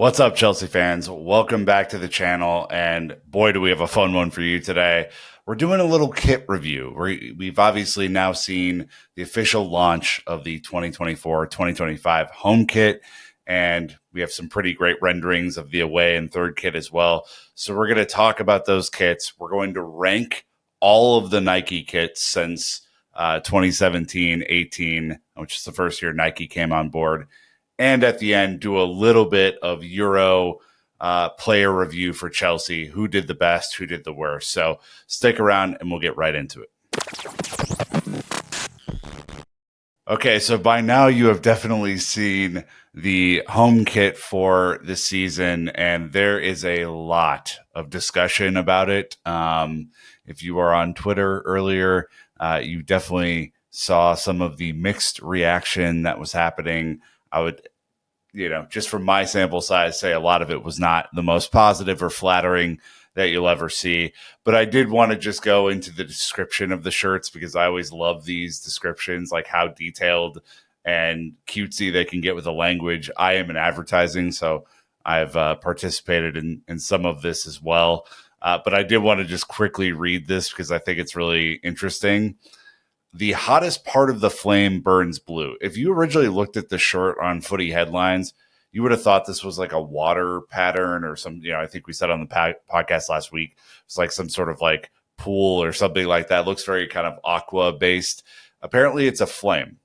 What's up, Chelsea fans? Welcome back to the channel, and boy, do we have a fun one for you today. We're doing a little kit review. We've obviously now seen the official launch of the 2024-2025 home kit, and we have some pretty great renderings of the away and third kit as well. So we're going to talk about those kits. We're going to rank all of the Nike kits since 2017-18, which is the first year Nike came on board. And at the end, do a little bit of Euro player review for Chelsea. Who did the best? Who did the worst? So stick around and we'll get right into it. Okay, so by now you have definitely seen the home kit for this season, and there is a lot of discussion about it. If you are on Twitter earlier, you definitely saw some of the mixed reaction that was happening. I would, just from my sample size, say a lot of it was not the most positive or flattering that you'll ever see. But I did want to just go into the description of the shirts because I always love these descriptions, like how detailed and cutesy they can get with the language. I am in advertising, so I've participated in some of this as well. But I did want to just quickly read this because I think it's really interesting. The hottest part of the flame burns blue. If you originally looked at the shirt on Footy Headlines, you would have thought this was like a water pattern or some, I think we said on the podcast last week, it's like some sort of like pool or something like that. It looks very kind of aqua based. Apparently it's a flame.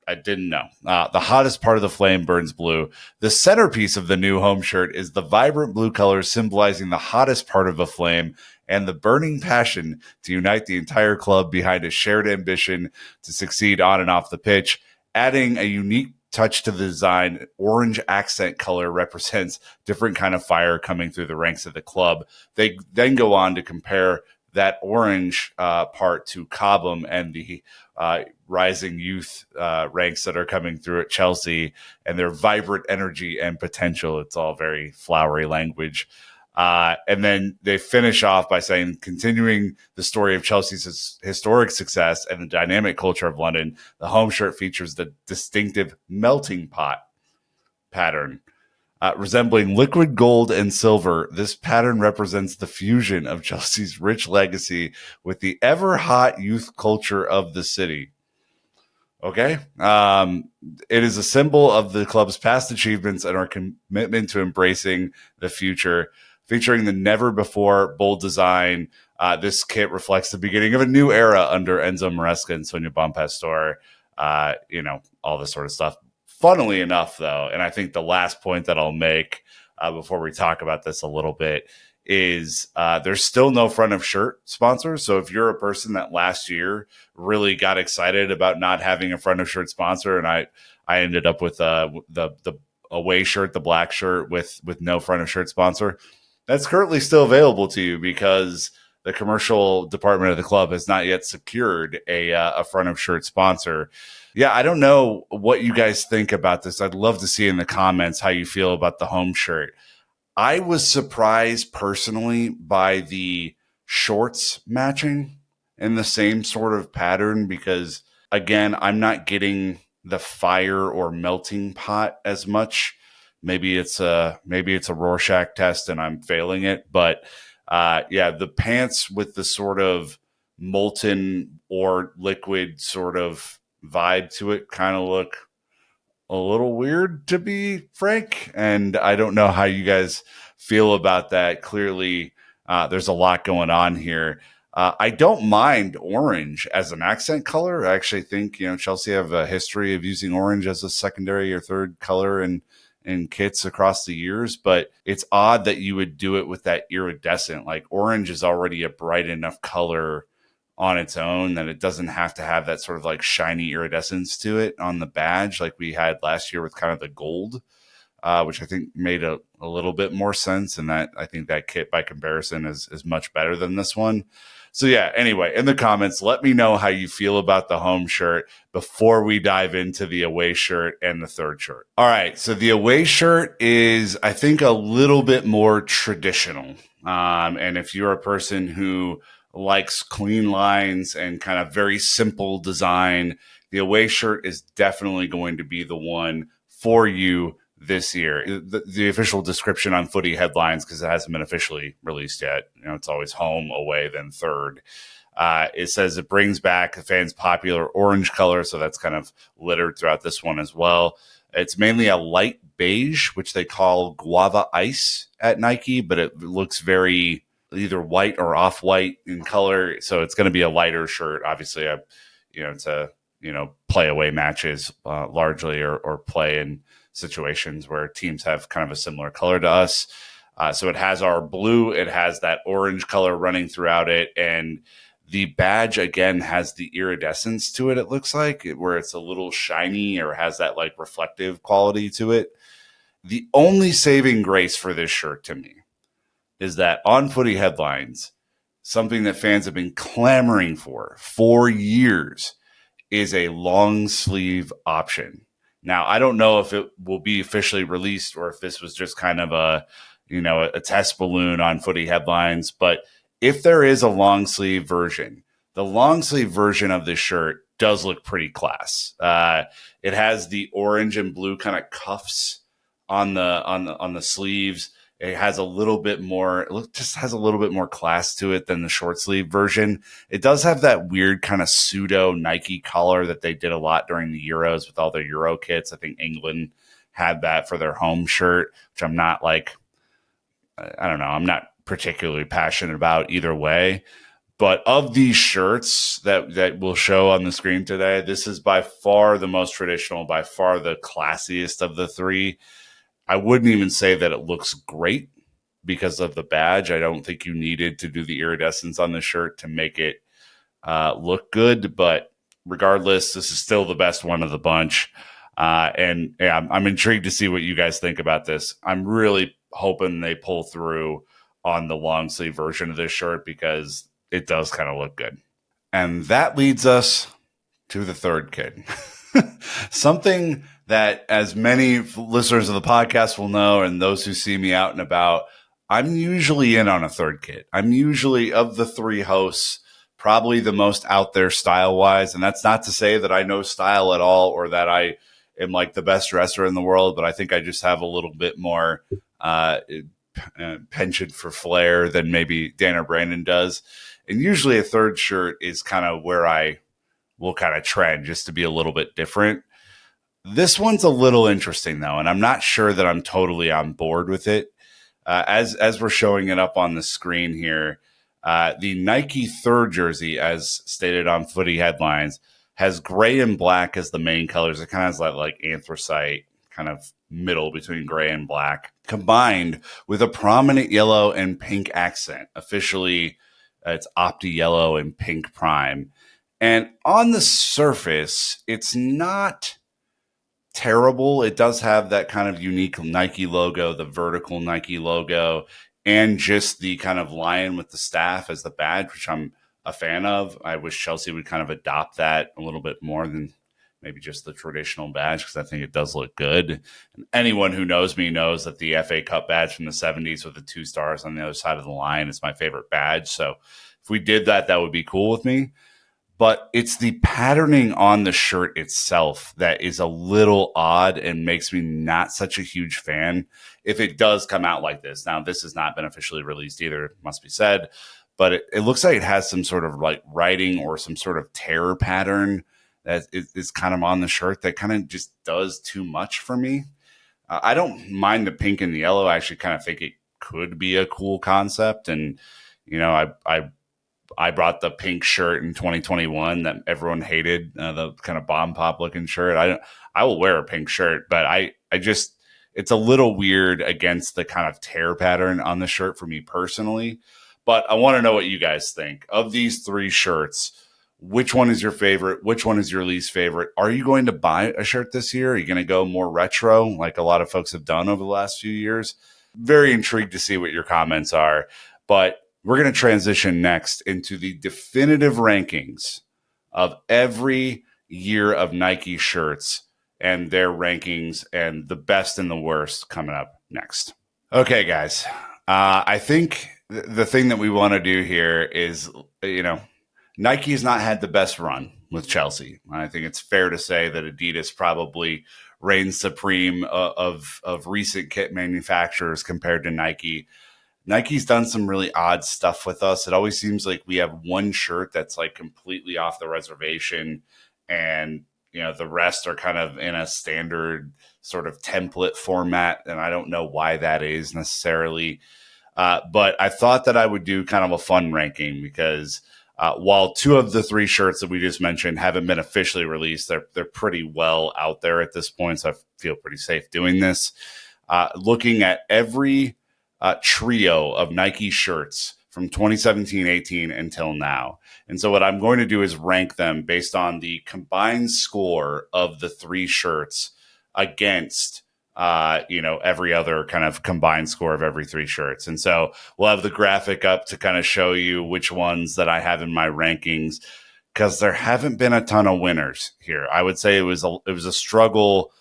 I didn't know. The hottest part of the flame burns blue. The centerpiece of the new home shirt is the vibrant blue colors symbolizing the hottest part of a flame and the burning passion to unite the entire club behind a shared ambition to succeed on and off the pitch. Adding a unique touch to the design, orange accent color represents different kind of fire coming through the ranks of the club. They then go on to compare that orange part to Cobham and the rising youth ranks that are coming through at Chelsea and their vibrant energy and potential. It's all very flowery language. And then they finish off by saying, continuing the story of Chelsea's historic success and the dynamic culture of London, the home shirt features the distinctive melting pot pattern. Resembling liquid gold and silver, this pattern represents the fusion of Chelsea's rich legacy with the ever-hot youth culture of the city. Okay. It is a symbol of the club's past achievements and our commitment to embracing the future. Featuring the never-before bold design, this kit reflects the beginning of a new era under Enzo Maresca and Sonia Bonpastor, all this sort of stuff. Funnily enough, though, and I think the last point that I'll make before we talk about this a little bit is there's still no front of shirt sponsors. So if you're a person that last year really got excited about not having a front of shirt sponsor, and I ended up with the away shirt, the black shirt with no front of shirt sponsor, that's currently still available to you because the commercial department of the club has not yet secured a front of shirt sponsor. Yeah, I don't know what you guys think about this. I'd love to see in the comments how you feel about the home shirt. I was surprised personally by the shorts matching in the same sort of pattern because, again, I'm not getting the fire or melting pot as much. Maybe it's a Rorschach test and I'm failing it, but the pants with the sort of molten or liquid sort of vibe to it kind of look a little weird, to be frank. And I don't know how you guys feel about that. Clearly, there's a lot going on here. I don't mind orange as an accent color. I actually think, Chelsea have a history of using orange as a secondary or third color in kits across the years, but it's odd that you would do it with that iridescent. Like orange is already a bright enough color on its own that it doesn't have to have that sort of like shiny iridescence to it on the badge like we had last year with kind of the gold, which I think made a little bit more sense. And that I think that kit by comparison is much better than this one. So yeah, anyway, in the comments, let me know how you feel about the home shirt before we dive into the away shirt and the third shirt. All right, so the away shirt is, I think, a little bit more traditional. And if you're a person who likes clean lines and kind of very simple design, the away shirt is definitely going to be the one for you this year. The official description on Footy Headlines, because it hasn't been officially released yet, it's always home, away, then third. It says it brings back the fans' popular orange color, so that's kind of littered throughout this one as well. It's mainly a light beige, which they call guava ice at Nike, but it looks very either white or off-white in color, so it's going to be a lighter shirt. Obviously, to play away matches largely, or play in situations where teams have kind of a similar color to us. So it has our blue, it has that orange color running throughout it, and the badge, again, has the iridescence to it, it looks like, where it's a little shiny or has that like reflective quality to it. The only saving grace for this shirt to me is that on Footy Headlines, something that fans have been clamoring for years is a long sleeve option. Now, I don't know if it will be officially released or if this was just kind of a test balloon on Footy Headlines, but if there is a long sleeve version, the long sleeve version of this shirt does look pretty class. It has the orange and blue kind of cuffs on the sleeves. It has a little bit more. It just has a little bit more class to it than the short sleeve version. It does have that weird kind of pseudo Nike collar that they did a lot during the Euros with all their Euro kits. I think England had that for their home shirt, which I'm not like. I don't know. I'm not particularly passionate about either way. But of these shirts that we'll show on the screen today, this is by far the most traditional, by far the classiest of the three. I wouldn't even say that it looks great because of the badge. I don't think you needed to do the iridescence on the shirt to make it look good. But regardless, this is still the best one of the bunch. And yeah, I'm intrigued to see what you guys think about this. I'm really hoping they pull through on the long sleeve version of this shirt because it does kind of look good. And that leads us to the third kid. Something that, as many listeners of the podcast will know, and those who see me out and about, I'm usually in on a third kid. I'm usually, of the three hosts, probably the most out there style-wise. And that's not to say that I know style at all or that I am like the best dresser in the world, but I think I just have a little bit more penchant for flair than maybe Dan or Brandon does. And usually a third shirt is kind of where I will kind of trend just to be a little bit different. This one's a little interesting though, and I'm not sure that I'm totally on board with it. As we're showing it up on the screen here, the Nike third jersey, as stated on Footy Headlines, has gray and black as the main colors. It kind of has like anthracite kind of middle between gray and black, combined with a prominent yellow and pink accent. Officially, it's Opti Yellow and Pink Prime. And on the surface, it's not terrible. It does have that kind of unique Nike logo, the vertical Nike logo, and just the kind of lion with the staff as the badge, which I'm a fan of. I wish Chelsea would kind of adopt that a little bit more than maybe just the traditional badge, because I think it does look good. And anyone who knows me knows that the FA Cup badge from the 70s with the 2 stars on the other side of the line is my favorite badge. So if we did that, that would be cool with me. But it's the patterning on the shirt itself that is a little odd and makes me not such a huge fan if it does come out like this. Now, this has not been officially released either, it must be said, but it looks like it has some sort of like writing or some sort of terror pattern that is kind of on the shirt that kind of just does too much for me. I don't mind the pink and the yellow. I actually kind of think it could be a cool concept. And, I brought the pink shirt in 2021 that everyone hated, the kind of bomb pop looking shirt. I will wear a pink shirt, but I just, it's a little weird against the kind of tear pattern on the shirt for me personally. But I want to know what you guys think of these 3 shirts. Which one is your favorite? Which one is your least favorite? Are you going to buy a shirt this year? Are you going to go more retro like a lot of folks have done over the last few years? Very intrigued to see what your comments are. But we're going to transition next into the definitive rankings of every year of Nike shirts and their rankings and the best and the worst coming up next. Okay, guys. I think the thing that we want to do here is, Nike has not had the best run with Chelsea. I think it's fair to say that Adidas probably reigns supreme of recent kit manufacturers compared to Nike. Nike's done some really odd stuff with us. It always seems like we have one shirt that's like completely off the reservation, and the rest are kind of in a standard sort of template format, and I don't know why that is necessarily. But I thought that I would do kind of a fun ranking because while two of the three shirts that we just mentioned haven't been officially released, they're pretty well out there at this point, so I feel pretty safe doing this. Looking at every trio of Nike shirts from 2017-18 until now. And so what I'm going to do is rank them based on the combined score of the three shirts against every other kind of combined score of every three shirts. And so we'll have the graphic up to kind of show you which ones that I have in my rankings, because there haven't been a ton of winners here. I would say it was a struggle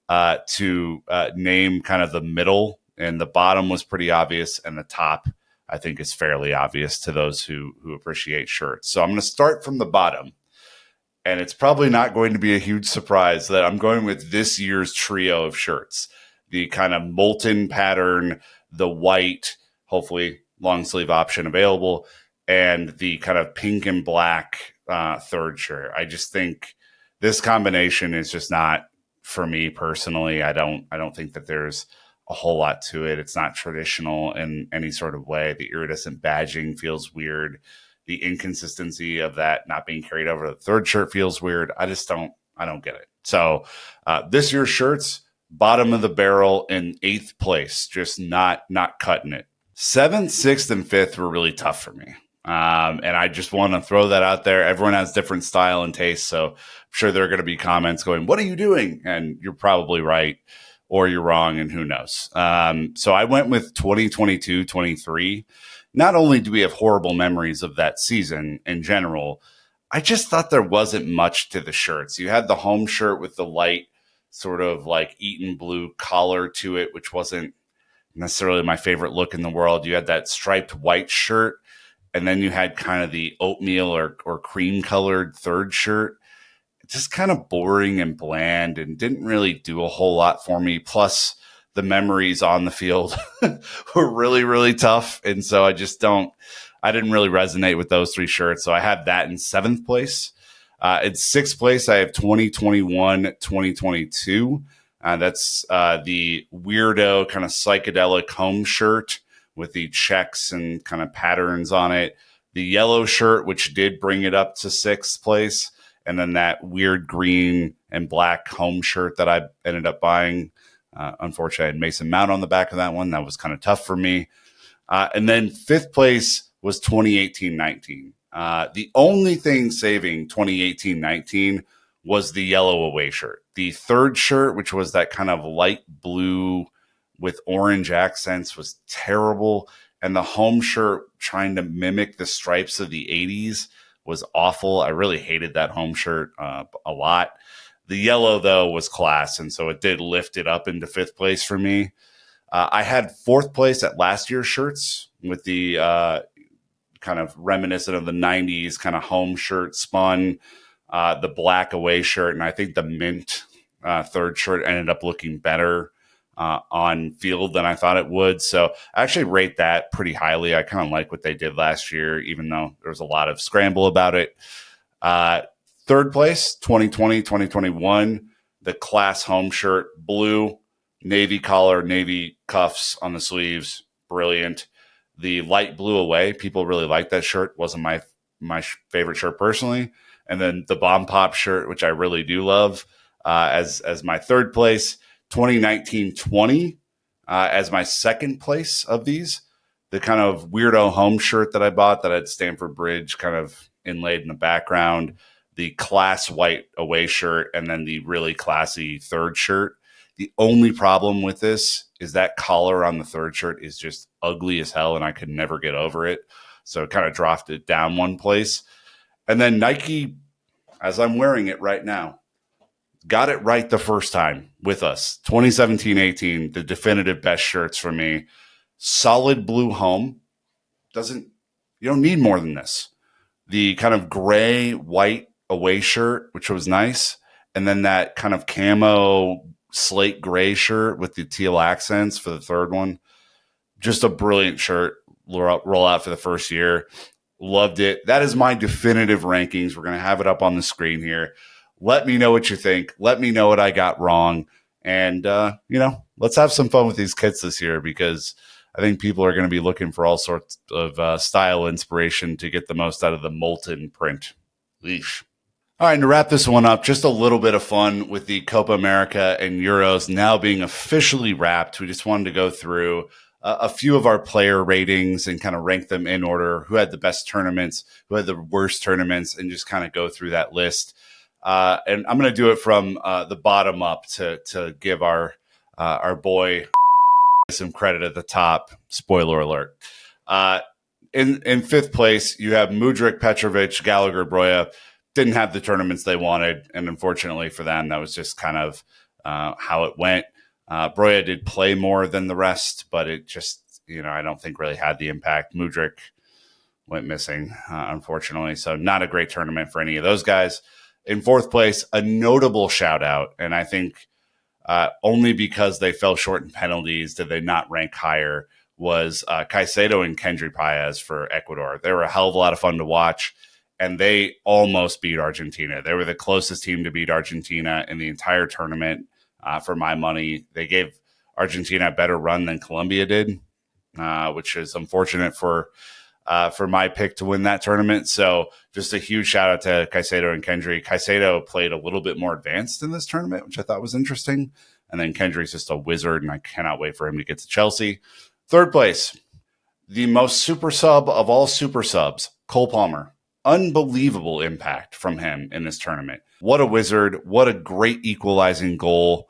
to name kind of the middle, and the bottom was pretty obvious, and the top I think is fairly obvious to those who appreciate shirts. So I'm going to start from the bottom. And it's probably not going to be a huge surprise that I'm going with this year's trio of shirts. The kind of molten pattern, the white, hopefully long sleeve option available, and the kind of pink and black third shirt. I just think this combination is just not for me personally. I don't think that there's a whole lot to it. It's not traditional in any sort of way. The iridescent badging feels weird. The inconsistency of that not being carried over to the third shirt feels weird. I don't get it. So this year's shirts, bottom of the barrel in 8th place, just not cutting it. 7th, 6th, and 5th were really tough for me. And I just want to throw that out there. Everyone has different style and taste. So I'm sure there are going to be comments going, "What are you doing?" And you're probably right, or you're wrong, and who knows. So I went with 2022-23. Not only do we have horrible memories of that season in general, I just thought there wasn't much to the shirts. You had the home shirt with the light sort of like Eton blue collar to it, which wasn't necessarily my favorite look in the world. You had that striped white shirt, and then you had kind of the oatmeal or cream colored third shirt. Just kind of boring and bland and didn't really do a whole lot for me. Plus, the memories on the field were really, really tough. And so I didn't really resonate with those three shirts. So I have that in 7th place. In 6th place, I have 2021-2022. That's the weirdo kind of psychedelic home shirt with the checks and kind of patterns on it. The yellow shirt, which did bring it up to 6th place. And then that weird green and black home shirt that I ended up buying. Unfortunately, I had Mason Mount on the back of that one. That was kind of tough for me. And then 5th place was 2018-19. The only thing saving 2018-19 was the yellow away shirt. The third shirt, which was that kind of light blue with orange accents, was terrible. And the home shirt, trying to mimic the stripes of the 80s, was awful. I really hated that home shirt a lot. The yellow, though, was class, and so it did lift it up into 5th place for me. I had 4th place at last year's shirts with the kind of reminiscent of the 90s kind of home shirt spun, the black away shirt, and I think the mint third shirt ended up looking better on field than I thought it would. So I actually rate that pretty highly. I kind of like what they did last year, even though there was a lot of scramble about it. 3rd place, 2020-2021, the class home shirt, blue, navy collar, navy cuffs on the sleeves, brilliant. The light blue away, people really liked that shirt. Wasn't my favorite shirt personally. And then the bomb pop shirt, which I really do love, as my 3rd place. 2019-20 as my 2nd place of these. The kind of weirdo home shirt that I bought that had Stamford Bridge kind of inlaid in the background, the class white away shirt, and then the really classy third shirt. The only problem with this is that collar on the third shirt is just ugly as hell, and I could never get over it. So it kind of dropped it down one place. And then Nike, as I'm wearing it right now, got it right the first time with us. 2017-18, the definitive best shirts for me. Solid blue home. You don't need more than this. The kind of gray, white away shirt, which was nice, and then that kind of camo slate gray shirt with the teal accents for the third one. Just a brilliant shirt. Roll out for the first year. Loved it. That is my definitive rankings. We're going to have it up on the screen here. Let me know what you think. Let me know what I got wrong. And, let's have some fun with these kits this year, because I think people are going to be looking for all sorts of style inspiration to get the most out of the molten print. Leash. All right, and to wrap this one up, just a little bit of fun with the Copa America and Euros now being officially wrapped. We just wanted to go through a few of our player ratings and kind of rank them in order, who had the best tournaments, who had the worst tournaments, and just kind of go through that list. And I'm going to do it from the bottom up to give our boy some credit at the top. Spoiler alert. In fifth place, you have Mudryk, Petrovic, Gallagher, Broja. Didn't have the tournaments they wanted, and unfortunately for them, that was just kind of how it went. Broja did play more than the rest, but it just, I don't think really had the impact. Mudryk went missing, unfortunately, so not a great tournament for any of those guys. In fourth place, a notable shout out, and I think only because they fell short in penalties did they not rank higher, was Caicedo and Kendry Paez for Ecuador. They were a hell of a lot of fun to watch, and they almost beat Argentina. They were the closest team to beat Argentina in the entire tournament. For my money, they gave Argentina a better run than Colombia did, which is unfortunate for my pick to win that tournament. So just a huge shout out to Caicedo and Kendry. Caicedo played a little bit more advanced in this tournament, which I thought was interesting. And then Kendry's just a wizard, and I cannot wait for him to get to Chelsea. Third place, the most super sub of all super subs, Cole Palmer. Unbelievable impact from him in this tournament. What a wizard. What a great equalizing goal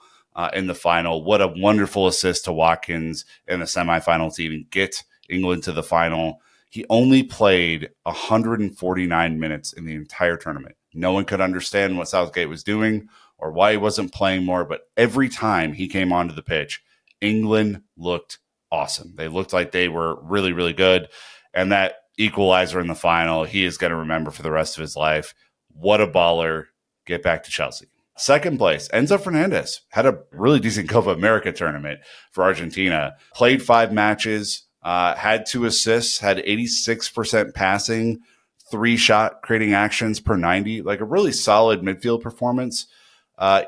in the final. What a wonderful assist to Watkins in the semifinal to even get England to the final. He only played 149 minutes in the entire tournament. No one could understand what Southgate was doing or why he wasn't playing more, but every time he came onto the pitch, England looked awesome. They looked like they were really, really good. And that equalizer in the final, he is going to remember for the rest of his life. What a baller. Get back to Chelsea. Second place, Enzo Fernandez had a really decent Copa America tournament for Argentina. Played 5 matches, had 2 assists, had 86% passing, 3 shot creating actions per 90. Like a really solid midfield performance.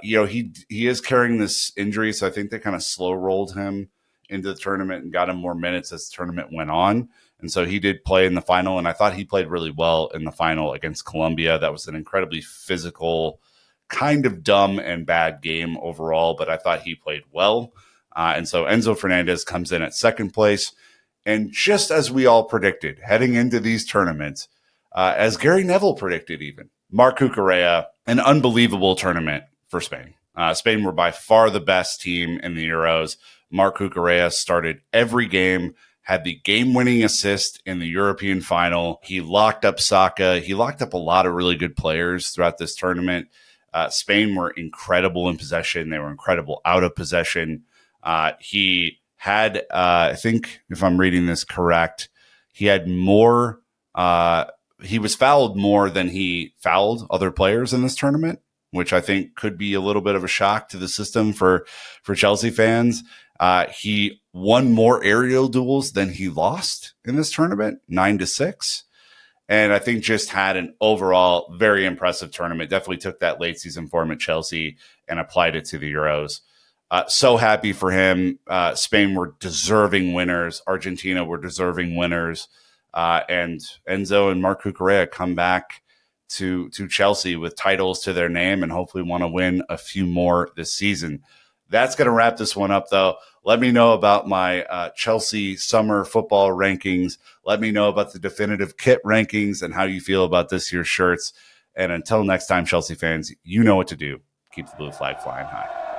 He is carrying this injury, so I think they kind of slow rolled him into the tournament and got him more minutes as the tournament went on. And so he did play in the final, and I thought he played really well in the final against Colombia. That was an incredibly physical, kind of dumb and bad game overall, but I thought he played well. And so Enzo Fernandez comes in at second place. And just as we all predicted, heading into these tournaments, as Gary Neville predicted even, Marc Cucurella, an unbelievable tournament for Spain. Spain were by far the best team in the Euros. Marc Cucurella started every game, had the game-winning assist in the European final. He locked up Saka. He locked up a lot of really good players throughout this tournament. Spain were incredible in possession. They were incredible out of possession. He had, I think, if I'm reading this correct, he had more, he was fouled more than he fouled other players in this tournament, which I think could be a little bit of a shock to the system for Chelsea fans. He won more aerial duels than he lost in this tournament, 9-6. And I think just had an overall very impressive tournament. Definitely took that late season form at Chelsea and applied it to the Euros. So happy for him. Spain were deserving winners. Argentina were deserving winners. And Enzo and Marc Cucurella come back to Chelsea with titles to their name and hopefully want to win a few more this season. That's going to wrap this one up, though. Let me know about my Chelsea summer football rankings. Let me know about the definitive kit rankings and how you feel about this year's shirts. And until next time, Chelsea fans, you know what to do. Keep the blue flag flying high.